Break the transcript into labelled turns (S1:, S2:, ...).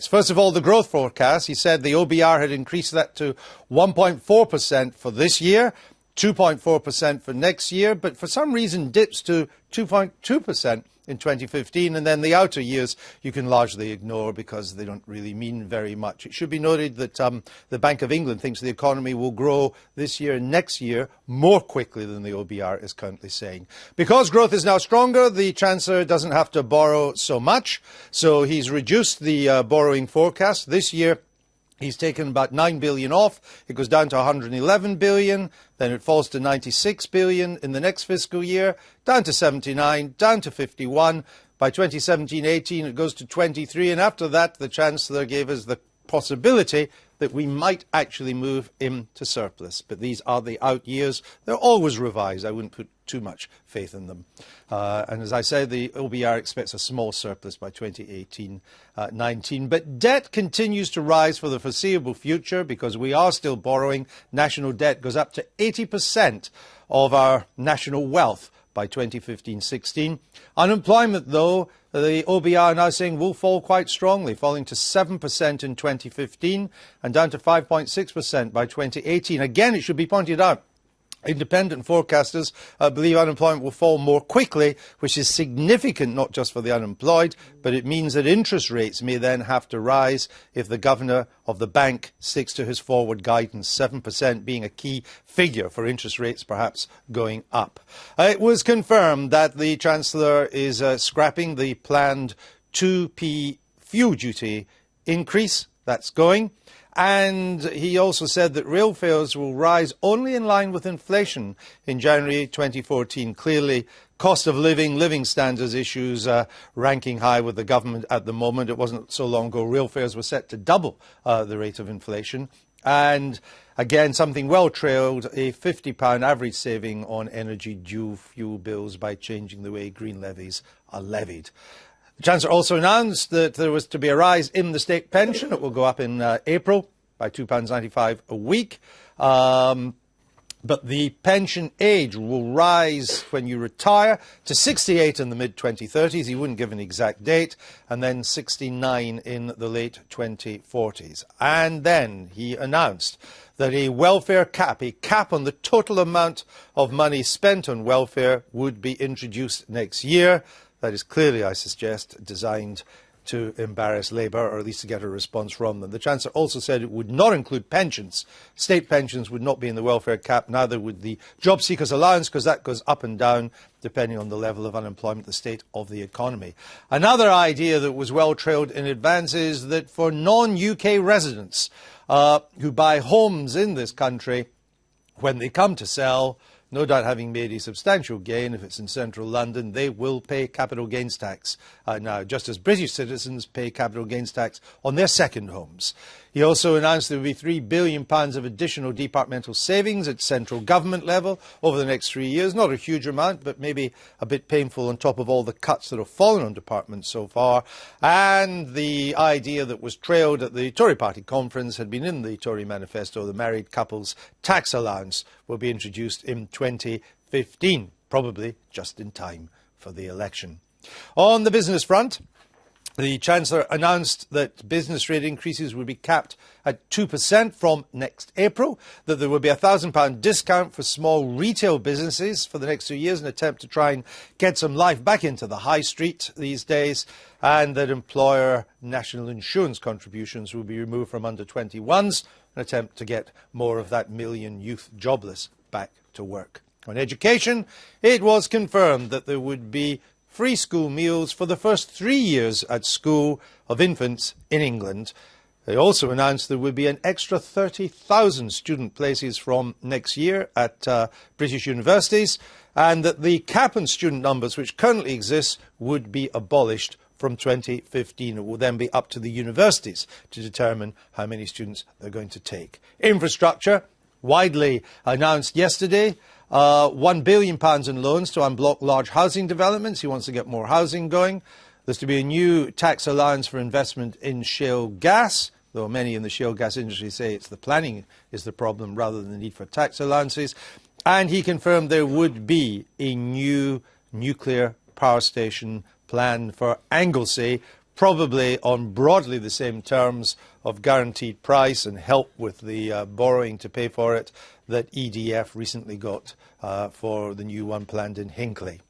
S1: markets. First of all, the growth forecast. He said the OBR had increased that to 1.4% for this year, 2.4% for next year, but for some reason dips to 2.2% in 2015, and then the outer years you can largely ignore because they don't really mean very much. It should be noted that the Bank of England thinks the economy will grow this year and next year more quickly than the OBR is currently saying. Because growth is now stronger, the Chancellor doesn't have to borrow so much, so he's reduced the borrowing forecast. This year he's taken about 9 billion off. It goes down to 111 billion. Then it falls to 96 billion in the next fiscal year, down to 79, down to 51. By 2017-18, it goes to 23. And after that, the Chancellor gave us the possibility that we might actually move into surplus. But these are the out years. They're always revised. I wouldn't put too much faith in them. And as I said, the OBR expects a small surplus by 2018-19. But debt continues to rise for the foreseeable future because we are still borrowing. National debt goes up to 80% of our national wealth by 2015-16. Unemployment, though, the OBR now saying will fall quite strongly, falling to 7% in 2015 and down to 5.6% by 2018. Again, it should be pointed out, independent forecasters believe unemployment will fall more quickly, which is significant not just for the unemployed, but it means that interest rates may then have to rise if the governor of the bank sticks to his forward guidance, 7% being a key figure for interest rates perhaps going up. It was confirmed that the Chancellor is scrapping the planned 2p fuel duty increase. That's going. And he also said that rail fares will rise only in line with inflation in January 2014. Clearly, cost of living, living standards issues ranking high with the government at the moment. It wasn't so long ago rail fares were set to double the rate of inflation. And again, something well trailed, a £50 average saving on energy dual fuel bills by changing the way green levies are levied. The Chancellor also announced that there was to be a rise in the state pension. It will go up in April by £2.95 a week. But the pension age will rise when you retire to 68 in the mid-2030s. He wouldn't give an exact date. And then 69 in the late 2040s. And then he announced that a welfare cap, a cap on the total amount of money spent on welfare, would be introduced next year. That is clearly, I suggest, designed to embarrass Labour, or at least to get a response from them. The Chancellor also said it would not include pensions. State pensions would not be in the welfare cap, neither would the job seekers allowance, because that goes up and down depending on the level of unemployment, the state of the economy. Another idea that was well trailed in advance is that for non-UK residents who buy homes in this country, when they come to sell, no doubt having made a substantial gain, if it's in central London, they will pay capital gains tax now, just as British citizens pay capital gains tax on their second homes. He also announced there will be £3 billion of additional departmental savings at central government level over the next 3 years. Not a huge amount, but maybe a bit painful on top of all the cuts that have fallen on departments so far. And the idea that was trailed at the Tory party conference had been in the Tory manifesto, the married couples tax allowance will be introduced in 2015, probably just in time for the election. On the business front, the Chancellor announced that business rate increases would be capped at 2% from next April, that there would be a £1,000 discount for small retail businesses for the next 2 years, an attempt to try and get some life back into the high street these days, and that employer national insurance contributions will be removed from under 21s, an attempt to get more of that million youth jobless back to work. On education, it was confirmed that there would be free school meals for the first 3 years at school of infants in England. They also announced there would be an extra 30,000 student places from next year at British universities, and that the cap on student numbers which currently exists would be abolished from 2015. It will then be up to the universities to determine how many students they're going to take. Infrastructure, widely announced yesterday, £1 billion in loans to unblock large housing developments. He wants to get more housing going. There's to be a new tax allowance for investment in shale gas, though many in the shale gas industry say it's the planning is the problem rather than the need for tax allowances. And he confirmed there would be a new nuclear power station planned for Anglesey, probably on broadly the same terms of guaranteed price and help with the borrowing to pay for it that EDF recently got for the new one planned in Hinckley.